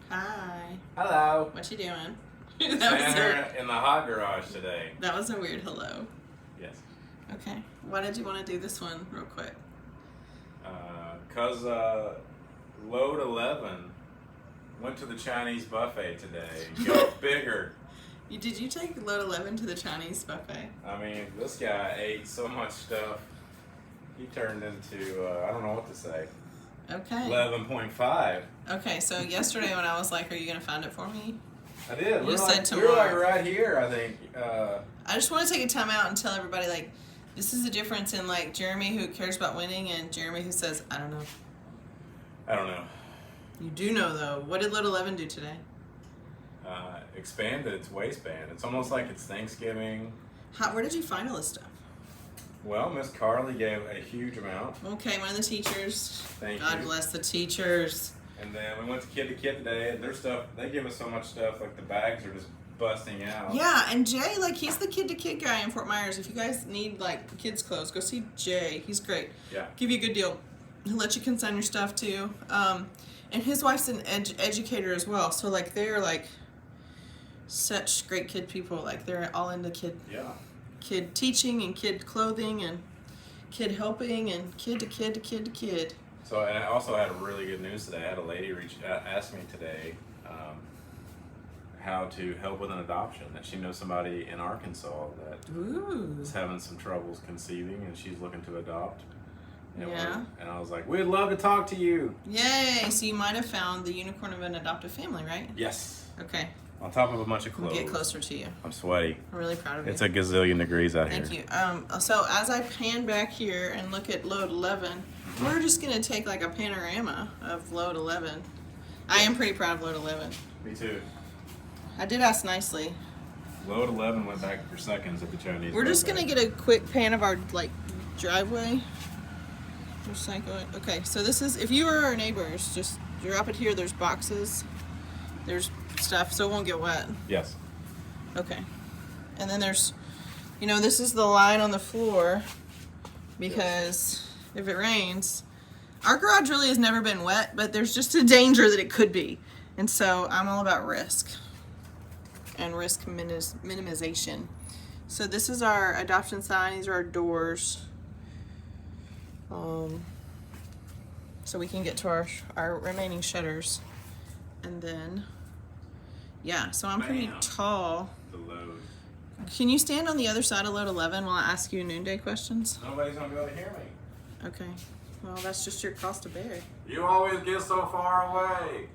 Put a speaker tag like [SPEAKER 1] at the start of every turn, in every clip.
[SPEAKER 1] Hi.
[SPEAKER 2] Hello.
[SPEAKER 1] What you doing?
[SPEAKER 2] In the hot garage today.
[SPEAKER 1] That was a weird hello.
[SPEAKER 2] Yes.
[SPEAKER 1] Okay. Why did you want to do this one real quick?
[SPEAKER 2] Because Load 11 went to the Chinese buffet today. Got bigger.
[SPEAKER 1] Did you take Load 11 to the Chinese buffet?
[SPEAKER 2] I mean, this guy ate so much stuff. He turned into, I don't know what to say.
[SPEAKER 1] Okay.
[SPEAKER 2] 11.5.
[SPEAKER 1] Okay, so yesterday when I was like, are you going to find it for me?
[SPEAKER 2] I did.
[SPEAKER 1] You said
[SPEAKER 2] we were like
[SPEAKER 1] tomorrow.
[SPEAKER 2] right here, I think.
[SPEAKER 1] I just want to take a time out and tell everybody, like, this is the difference in, like, Jeremy who cares about winning and Jeremy who says, I don't know.
[SPEAKER 2] I don't know.
[SPEAKER 1] You do know, though. What did Load 11 do today?
[SPEAKER 2] Expanded its waistband. It's almost like it's Thanksgiving.
[SPEAKER 1] Where did you find all this stuff?
[SPEAKER 2] Well, Miss Carly gave a huge amount.
[SPEAKER 1] Okay, one of the teachers.
[SPEAKER 2] Thank
[SPEAKER 1] God
[SPEAKER 2] you.
[SPEAKER 1] bless the teachers.
[SPEAKER 2] And then we went to Kid today, and their stuff, they give us so much stuff, like the bags are just busting out.
[SPEAKER 1] Yeah, and Jay, like, he's the kid-to-kid guy in Fort Myers. If you guys need, like, kids' clothes, go see Jay. He's great.
[SPEAKER 2] Yeah.
[SPEAKER 1] Give you a good deal. He'll let you consign your stuff, too. And his wife's an educator as well. So, like, they're, like, such great kid people. Like, they're all into kid teaching and kid clothing and kid helping and kid to kid to kid to kid.
[SPEAKER 2] So, and I also had really good news today. I had a lady ask me today how to help with an adoption. That she knows somebody in Arkansas that is having some troubles conceiving, and she's looking to adopt. And and I was like, we'd love to talk to you.
[SPEAKER 1] Yay! So you might have found the unicorn of an adoptive family, right?
[SPEAKER 2] Yes.
[SPEAKER 1] Okay.
[SPEAKER 2] On top of a bunch of clothes.
[SPEAKER 1] We'll get closer to you.
[SPEAKER 2] I'm sweaty.
[SPEAKER 1] I'm really proud of you.
[SPEAKER 2] It's a gazillion degrees out here.
[SPEAKER 1] Thank you. So as I pan back here and look at Load 11, we're just going to take like a panorama of Load 11. I am pretty proud of Load 11.
[SPEAKER 2] Me too.
[SPEAKER 1] I did ask nicely.
[SPEAKER 2] Load 11 went back for seconds at the Chinese.
[SPEAKER 1] We're just going to get a quick pan of our like driveway. Recycle it. Okay, so this is, if you are our neighbors, just drop it here. There's boxes. There's stuff, so it won't get wet.
[SPEAKER 2] Yes.
[SPEAKER 1] Okay. And then there's, this is the line on the floor because if it rains, our garage really has never been wet, but there's just a danger that it could be. And so I'm all about risk and risk minimization. So this is our adoption sign. These are our doors. So we can get to our remaining shutters. And then, yeah, so I'm pretty tall.
[SPEAKER 2] The load.
[SPEAKER 1] Can you stand on the other side of Load 11 while I ask you noonday questions?
[SPEAKER 2] Nobody's going to be able to hear me.
[SPEAKER 1] Okay. Well, that's just your cross to bear.
[SPEAKER 2] You always get so far away.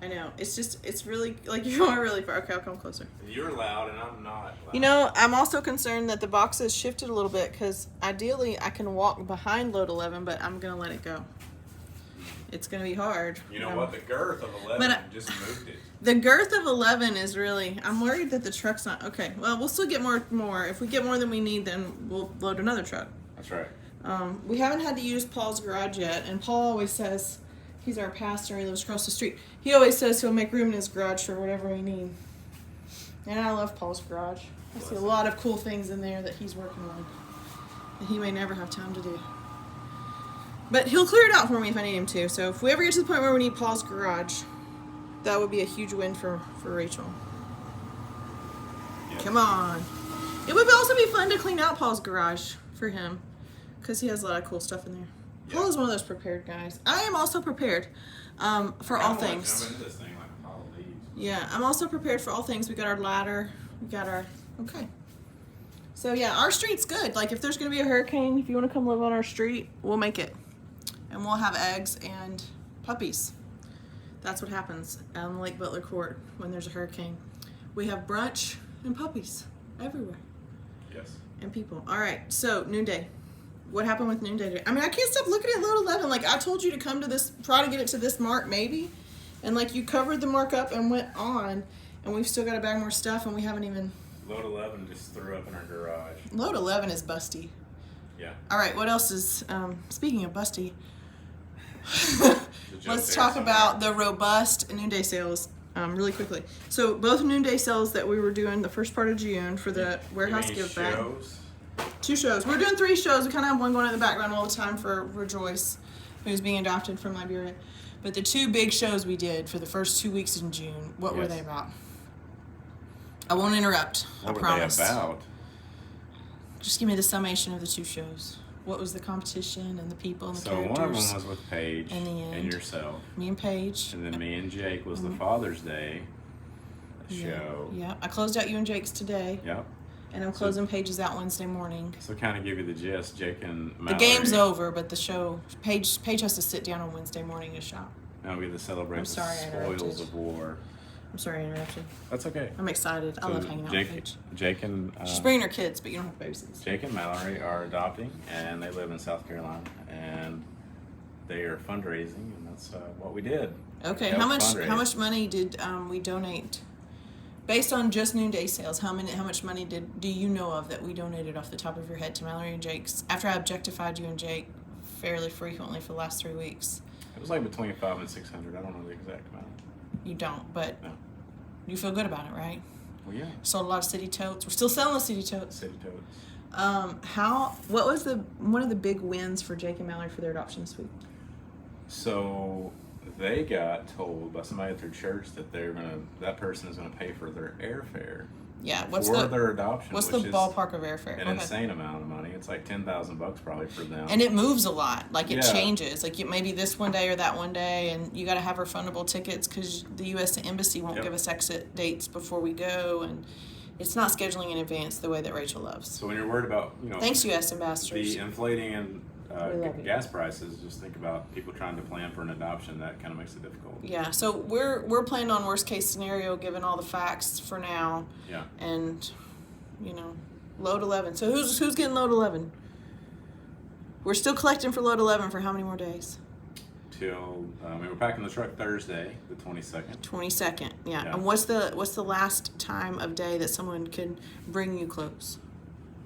[SPEAKER 1] I know. It's really, like, you are really far. Okay, I'll come closer.
[SPEAKER 2] You're loud and I'm not loud.
[SPEAKER 1] I'm also concerned that the boxes shifted a little bit because ideally I can walk behind Load 11, but I'm going to let it go. It's going to be hard.
[SPEAKER 2] You know what? The girth of 11 just moved it.
[SPEAKER 1] The girth of 11 is really, I'm worried that the truck's not, okay. Well, we'll still get more. If we get more than we need, then we'll load another truck.
[SPEAKER 2] That's right.
[SPEAKER 1] We haven't had to use Paul's garage yet, and Paul always says, he's our pastor, he lives across the street. He always says he'll make room in his garage for whatever we need. And I love Paul's garage. I see a lot of cool things in there that he's working on that he may never have time to do. But he'll clear it out for me if I need him to. So if we ever get to the point where we need Paul's garage, that would be a huge win for Rachel. Yes. Come on. It would also be fun to clean out Paul's garage for him because he has a lot of cool stuff in there. Yeah. Paul is one of those prepared guys. I am also prepared for all things.
[SPEAKER 2] Jump into this thing like a pile of leaves.
[SPEAKER 1] Yeah, I'm also prepared for all things. We got our ladder. We got our... Okay. So yeah, our street's good. Like if there's going to be a hurricane, if you want to come live on our street, we'll make it. And we'll have eggs and puppies. That's what happens on Lake Butler Court when there's a hurricane. We have brunch and puppies everywhere.
[SPEAKER 2] Yes.
[SPEAKER 1] And people. All right, so noonday. What happened with noonday today? I mean, I can't stop looking at Load 11. Like, I told you to come to this, try to get it to this mark, maybe. And, like, you covered the mark up and went on. And we've still got to bag more stuff, and we haven't even...
[SPEAKER 2] Load 11 just threw up in our garage.
[SPEAKER 1] Load 11 is busty.
[SPEAKER 2] Yeah.
[SPEAKER 1] All right, what else is... speaking of busty... Let's talk about the robust noonday sales really quickly. So both noonday sales that we were doing the first part of June for the warehouse give back. 2 shows. We're doing 3 shows. We kind of have one going in the background all the time for Rejoice, who's being adopted from Liberia. But the 2 big shows we did for the first 2 weeks in June, what were they about? I won't interrupt. I promise.
[SPEAKER 2] What were they about?
[SPEAKER 1] Just give me the summation of the 2 shows. What was the competition and the people and the characters?
[SPEAKER 2] So one of them was with Paige and yourself.
[SPEAKER 1] Me and Paige.
[SPEAKER 2] And then me and Jake was the Father's Day show.
[SPEAKER 1] Yeah. I closed out you and Jake's today.
[SPEAKER 2] Yep.
[SPEAKER 1] And I'm closing Paige's out Wednesday morning.
[SPEAKER 2] So kind of give you the gist, Jake and Mallory.
[SPEAKER 1] The game's over, but the show, Paige has to sit down on Wednesday morning to shop.
[SPEAKER 2] Now we get to celebrate the spoils of war.
[SPEAKER 1] I'm sorry I interrupted.
[SPEAKER 2] That's okay.
[SPEAKER 1] I'm excited. I love hanging out with Paige.
[SPEAKER 2] Jake and...
[SPEAKER 1] she's bringing her kids, but you don't have babysitters.
[SPEAKER 2] Jake and Mallory are adopting, and they live in South Carolina, and they are fundraising, and that's what we did.
[SPEAKER 1] Okay, how much money did we donate? Based on just noonday sales, how much money do you know of that we donated off the top of your head to Mallory and Jake's? After I objectified you and Jake fairly frequently for the last 3 weeks.
[SPEAKER 2] It was like between $500 and $600. I don't know the exact amount.
[SPEAKER 1] You don't, but
[SPEAKER 2] no.
[SPEAKER 1] You feel good about it, right?
[SPEAKER 2] Well, yeah.
[SPEAKER 1] Sold a lot of city totes. We're still selling the city totes.
[SPEAKER 2] City totes.
[SPEAKER 1] What was one of the big wins for Jake and Mallory for their adoption this week?
[SPEAKER 2] So they got told by somebody at their church that that person is gonna pay for their airfare.
[SPEAKER 1] Yeah,
[SPEAKER 2] their adoption.
[SPEAKER 1] What's the ballpark of airfare?
[SPEAKER 2] An insane amount of money. It's like $10,000 probably for them.
[SPEAKER 1] And it moves a lot. Like it changes. Like maybe this one day or that one day, and you got to have refundable tickets because the U.S. Embassy won't give us exit dates before we go, and it's not scheduling in advance the way that Rachel loves.
[SPEAKER 2] So when you're worried about
[SPEAKER 1] thanks U.S. ambassadors,
[SPEAKER 2] the inflating and gas prices, just think about people trying to plan for an adoption. That kind of makes it difficult.
[SPEAKER 1] Yeah, so we're planning on worst case scenario given all the facts for now.
[SPEAKER 2] Yeah.
[SPEAKER 1] And load 11. So who's getting load 11? We're still collecting for load 11 for how many more days?
[SPEAKER 2] Till we were packing the truck Thursday, the 22nd.
[SPEAKER 1] 22nd, yeah. And what's the last time of day that someone can bring you clothes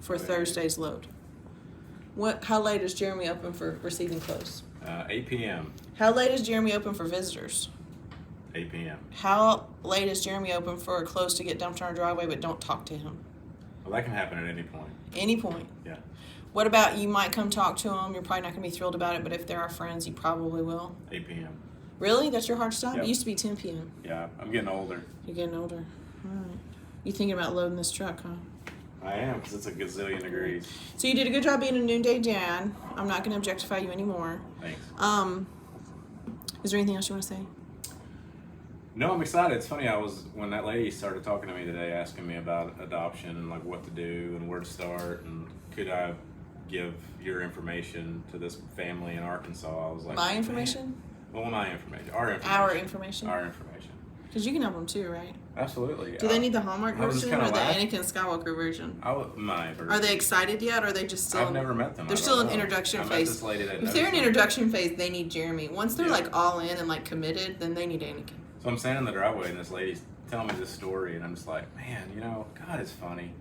[SPEAKER 1] for Thursday's load? How late is Jeremy open for receiving clothes?
[SPEAKER 2] 8 p.m.
[SPEAKER 1] How late is Jeremy open for visitors?
[SPEAKER 2] 8 p.m.
[SPEAKER 1] How late is Jeremy open for clothes to get dumped on our driveway, but don't talk to him?
[SPEAKER 2] Well, that can happen at any point.
[SPEAKER 1] Any point?
[SPEAKER 2] Yeah.
[SPEAKER 1] What about you might come talk to them? You're probably not going to be thrilled about it, but if they're our friends, you probably will.
[SPEAKER 2] 8 p.m.
[SPEAKER 1] Really? That's your hard stop?
[SPEAKER 2] Yep.
[SPEAKER 1] It used to be 10 p.m.
[SPEAKER 2] Yeah, I'm getting older.
[SPEAKER 1] You're getting older. All right. You thinking about loading this truck, huh?
[SPEAKER 2] I am, because it's a gazillion degrees.
[SPEAKER 1] So you did a good job being a noonday dad. I'm not going to objectify you anymore.
[SPEAKER 2] Thanks.
[SPEAKER 1] Is there anything else you want to say?
[SPEAKER 2] No, I'm excited. It's funny, when that lady started talking to me today, asking me about adoption and like what to do and where to start and could I give your information to this family in Arkansas, I was like...
[SPEAKER 1] My information?
[SPEAKER 2] Well, my information. Our information.
[SPEAKER 1] Our information?
[SPEAKER 2] Our information.
[SPEAKER 1] Because you can have them too, right?
[SPEAKER 2] Absolutely.
[SPEAKER 1] Do they need the Hallmark version or the
[SPEAKER 2] laughing.
[SPEAKER 1] Anakin Skywalker version?
[SPEAKER 2] My version.
[SPEAKER 1] Are they excited yet, or are they just still...
[SPEAKER 2] I've never met them.
[SPEAKER 1] They're still in introduction phase.
[SPEAKER 2] I met this lady that
[SPEAKER 1] if they're in introduction phase, they need Jeremy. Once they're like all in and like committed, then they need Anakin.
[SPEAKER 2] So I'm standing in the driveway and this lady's telling me this story, and I'm just like, man, God is funny.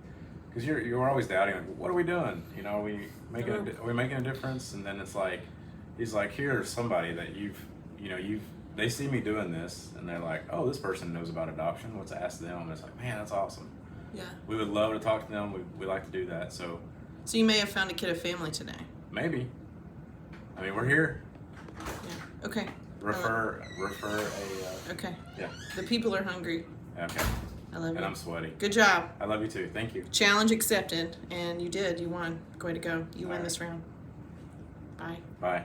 [SPEAKER 2] Because you're always doubting, like, what are we doing? Are we making a difference? And then it's like, he's like, here's somebody that they see me doing this, and they're like, oh, this person knows about adoption. Let's ask them. And it's like, man, that's awesome.
[SPEAKER 1] Yeah. We
[SPEAKER 2] would love to talk to them. We like to do that. So
[SPEAKER 1] you may have found a kid of family today.
[SPEAKER 2] Maybe. I mean, we're here.
[SPEAKER 1] Yeah. Okay.
[SPEAKER 2] Refer a...
[SPEAKER 1] okay.
[SPEAKER 2] Yeah.
[SPEAKER 1] The people are hungry.
[SPEAKER 2] Okay.
[SPEAKER 1] I love you.
[SPEAKER 2] And I'm sweaty.
[SPEAKER 1] Good job.
[SPEAKER 2] I love you too. Thank you.
[SPEAKER 1] Challenge accepted. And you did. You won. Way to go. You win this round. Bye.
[SPEAKER 2] Bye.